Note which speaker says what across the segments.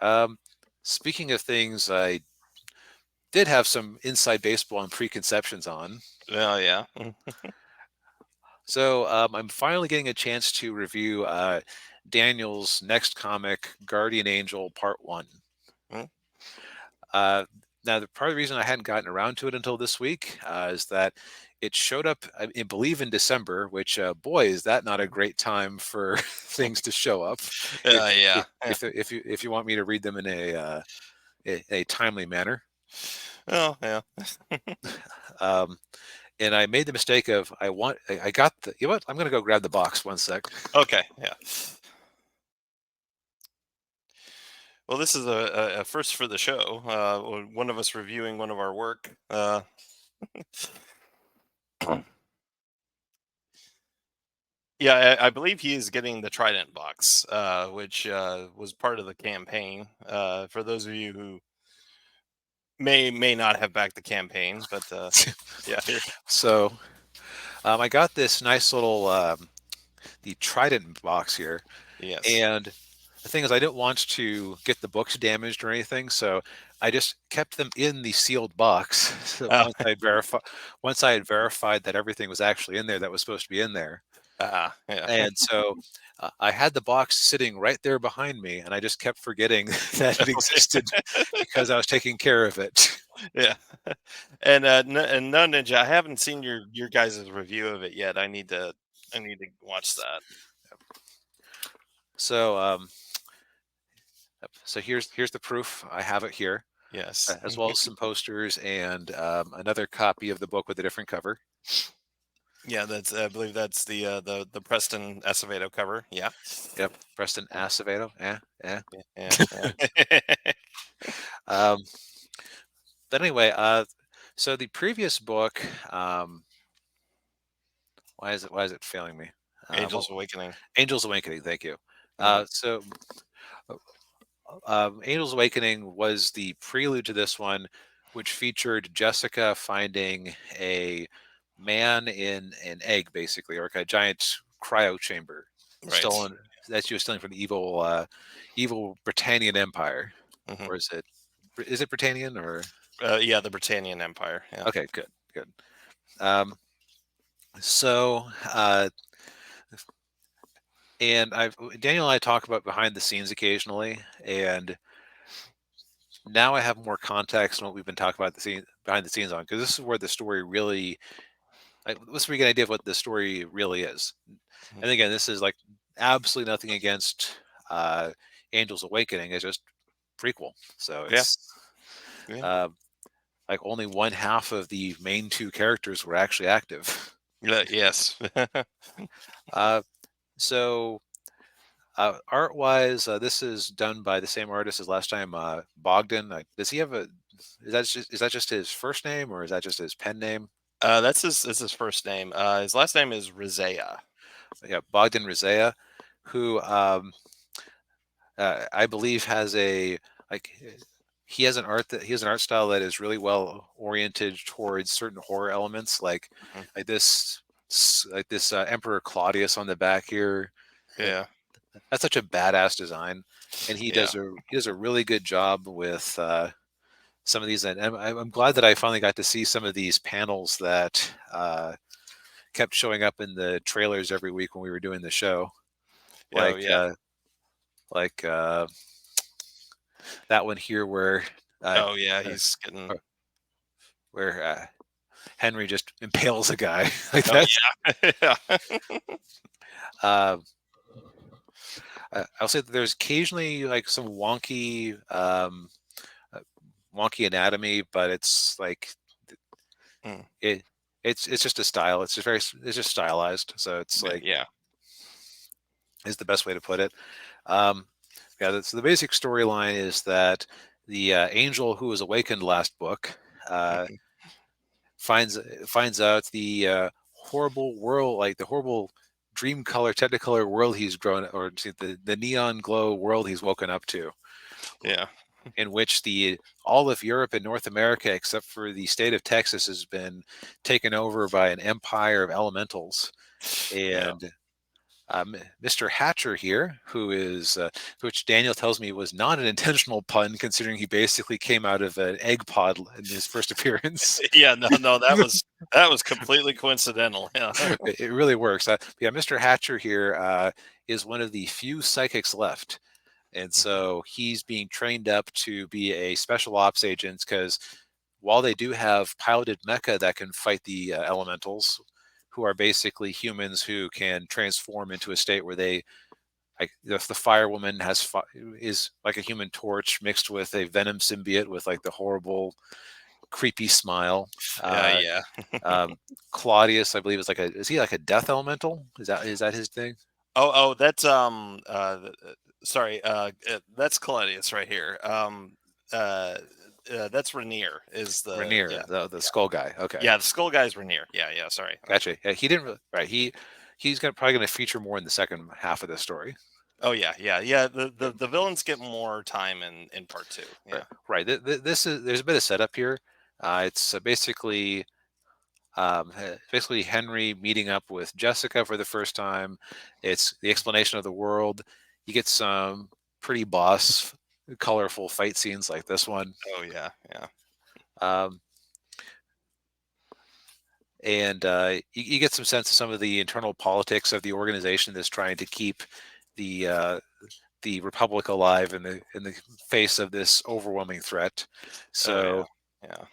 Speaker 1: Um, Speaking of things I did have some inside baseball and preconceptions on.
Speaker 2: Oh yeah.
Speaker 1: So I'm finally getting a chance to review Daniel's next comic, Guardian Angel Part 1.
Speaker 2: Mm.
Speaker 1: Uh, Now, the part of the reason I hadn't gotten around to it until this week is that it showed up, I believe, in December. Which, boy, is that not a great time for things to show up? If
Speaker 2: Yeah.
Speaker 1: if if you want me to read them in a timely manner.
Speaker 2: Oh yeah.
Speaker 1: Um, and I made the mistake of I got the you know what I'm going to go grab the box 1 sec.
Speaker 2: Okay. Yeah. Well, this is a first for the show. One of us reviewing one of our work. Yeah, I believe he is getting the Trident box, which was part of the campaign. For those of you who may not have backed the campaign, but yeah, here.
Speaker 1: So I got this nice little the Trident box here,
Speaker 2: Yes.
Speaker 1: and the thing is I didn't want to get the books damaged or anything, so I just kept them in the sealed box. So
Speaker 2: Uh,
Speaker 1: once I had verified that everything was actually in there that was supposed to be in there.
Speaker 2: yeah.
Speaker 1: And so I had the box sitting right there behind me, and I just kept forgetting that it existed because I was taking care of it.
Speaker 2: Yeah. And no Ninja, I haven't seen your guys' review of it yet. I need to watch that.
Speaker 1: So so here's the proof. I have it here,
Speaker 2: Yes.
Speaker 1: as well as some posters and another copy of the book with a different cover.
Speaker 2: Yeah, that's I believe that's the Preston Acevedo cover. Yeah.
Speaker 1: Yep, Preston
Speaker 2: Yeah.
Speaker 1: Acevedo. Yeah, yeah.
Speaker 2: Yeah. Yeah.
Speaker 1: Um, but anyway, so the previous book, um, why is it failing me?
Speaker 2: Angel's Awakening.
Speaker 1: Angel's Awakening. Thank you.
Speaker 2: Yeah.
Speaker 1: So Angel's Awakening was the prelude to this one, which featured Jessica finding a man in an egg, basically, or like a giant cryo chamber,
Speaker 2: Right.
Speaker 1: stolen that she was stealing from the evil Britannian Empire,
Speaker 2: Hmm.
Speaker 1: or is it Britannian or
Speaker 2: Yeah, the Britannian Empire. Yeah.
Speaker 1: okay, good, good. Um, so and I've Daniel and I talk about behind the scenes occasionally, and now I have more context on what we've been talking about behind the scenes on, because this is where the story really let's get an idea of what the story really is.
Speaker 2: Mhm.
Speaker 1: And again, this is like absolutely nothing against uh, Angel's Awakening. It's just prequel, so
Speaker 2: Yeah.
Speaker 1: it's
Speaker 2: Yeah.
Speaker 1: uh, like only one half of the main two characters were actually active.
Speaker 2: Yes.
Speaker 1: Uh, so art wise, this is done by the same artist as last time. Bogdan. Does he have a? Is that just his first name, or is that just his pen name?
Speaker 2: That's his first name. His last name is Rizea.
Speaker 1: Yeah, Bogdan Rizea, who I believe has a like he has an art style that is really well oriented towards certain horror elements,
Speaker 2: Mhm.
Speaker 1: like this Emperor Claudius on the back here. That,
Speaker 2: Yeah.
Speaker 1: that's such a badass design, and
Speaker 2: Yeah.
Speaker 1: he does a really good job with some of these. And I'm glad that I finally got to see some of these panels that kept showing up in the trailers every week when we were doing the show,
Speaker 2: Oh
Speaker 1: like
Speaker 2: yeah.
Speaker 1: like that one here uh,
Speaker 2: Oh yeah.
Speaker 1: uh,
Speaker 2: He's getting.
Speaker 1: where Henry just impales a guy like
Speaker 2: Oh
Speaker 1: that.
Speaker 2: yeah.
Speaker 1: Uh, I'll say that there's occasionally like some uh, wonky anatomy, but it's like
Speaker 2: Mm.
Speaker 1: it it's just a style. It's just stylized, so it's like
Speaker 2: Yeah.
Speaker 1: is the best way to put it. Um, yeah, so the basic storyline is that the angel who was awakened last book uh,
Speaker 2: Mhm.
Speaker 1: finds finds out the horrible dream color technicolor world he's grown, or the neon glow world he's woken up to,
Speaker 2: Yeah.
Speaker 1: in which the all of Europe and North America except for the state of Texas has been taken over by an empire of elementals.
Speaker 2: Yeah.
Speaker 1: And Mr. Hatcher here, who is, which Daniel tells me was not an intentional pun, considering he basically came out of an egg pod in his first appearance.
Speaker 2: Yeah, no, that was completely coincidental. Yeah.
Speaker 1: It really works. Yeah, Mr. Hatcher here is one of the few psychics left. And
Speaker 2: Mhm.
Speaker 1: so he's being trained up to be a special ops agent because while they do have piloted mecha that can fight the elementals, who are basically humans who can transform into a state where they, like, if the firewoman is like a human torch mixed with a venom symbiote with like the horrible, creepy smile.
Speaker 2: Yeah,
Speaker 1: Uh,
Speaker 2: yeah.
Speaker 1: um, Claudius, I believe, is he like a death elemental? Is that his thing?
Speaker 2: That's sorry, that's Caledius right here. Uh, that's Rainier is the
Speaker 1: Rainier,
Speaker 2: yeah,
Speaker 1: the
Speaker 2: yeah,
Speaker 1: skull guy. Okay,
Speaker 2: yeah. The skull guy's Rainier. Yeah, yeah. Sorry.
Speaker 1: gotcha. Yeah, he didn't really, right. He's probably gonna feature more in the second half of the story.
Speaker 2: Oh yeah, yeah, yeah. The,
Speaker 1: Yeah,
Speaker 2: the the villains get more time in part two.
Speaker 1: right,
Speaker 2: Yeah.
Speaker 1: right. This is there's a bit of setup here. It's basically Henry meeting up with Jessica for the first time. It's the explanation of the world. You get some pretty boss, colorful fight scenes like this one.
Speaker 2: Oh yeah, yeah.
Speaker 1: Um, and you get some sense of some of the internal politics of the organization that's trying to keep the republic alive in the face of this overwhelming threat.
Speaker 2: Oh yeah,
Speaker 1: So
Speaker 2: yeah.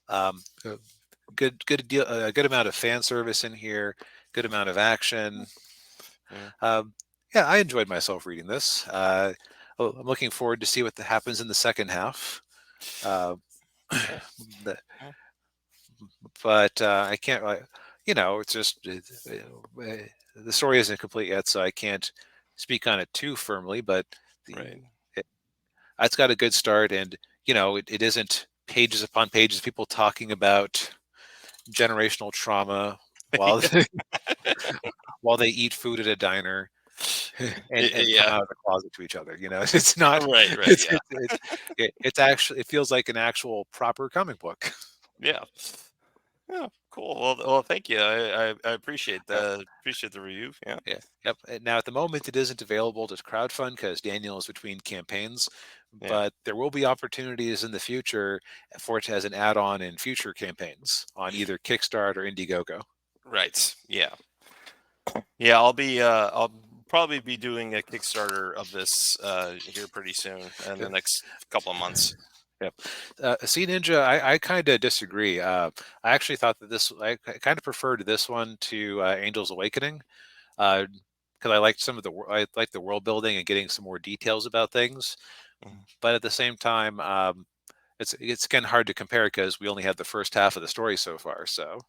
Speaker 1: um, a good amount of fan service in here, good amount of action.
Speaker 2: Yeah.
Speaker 1: Um, yeah, I enjoyed myself reading this. I'm looking forward to see what happens in the second half. Uh,
Speaker 2: Yeah.
Speaker 1: the-
Speaker 2: Yeah.
Speaker 1: but I can't, it's just the story isn't complete yet, so I can't speak on it too firmly. But the
Speaker 2: Right.
Speaker 1: it, it's got a good start, and it isn't pages upon pages of people talking about generational trauma while while they eat food at a diner and come
Speaker 2: Yeah.
Speaker 1: out of the closet to each other. It's not.
Speaker 2: Right. Right.
Speaker 1: It's
Speaker 2: Yeah.
Speaker 1: it's it's it's actually, it feels like an actual proper comic book.
Speaker 2: Yeah. Yeah. Cool. Well. Thank you. I appreciate
Speaker 1: Uh,
Speaker 2: the review. Yeah.
Speaker 1: yeah. Yep. Now at the moment it isn't available to crowdfund because Daniel is between campaigns,
Speaker 2: Yeah.
Speaker 1: but there will be opportunities in the future for it as an add-on in future campaigns on either Kickstart or Indiegogo.
Speaker 2: Right. Yeah. Yeah. I'll probably be doing a Kickstarter of this here pretty soon in the
Speaker 1: Yeah.
Speaker 2: next couple of months.
Speaker 1: Yep. See, Ninja, I kind of disagree. I actually thought that I kind of preferred this one to Angel's Awakening, because I liked I liked the world building and getting some more details about things.
Speaker 2: Mhm.
Speaker 1: But at the same time, it's again hard to compare because we only had the first half of the story so far. So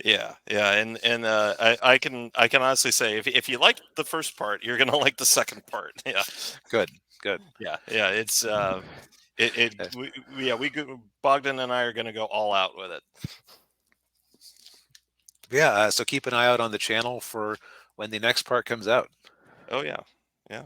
Speaker 2: Yeah, yeah, and I can honestly say if you like the first part, you're gonna like the second part. Yeah,
Speaker 1: good, good.
Speaker 2: yeah, yeah. It's it
Speaker 1: Uh,
Speaker 2: yeah Bogdan and I are gonna go all out with it.
Speaker 1: yeah. So keep an eye out on the channel for when the next part comes out.
Speaker 2: Oh yeah, yeah.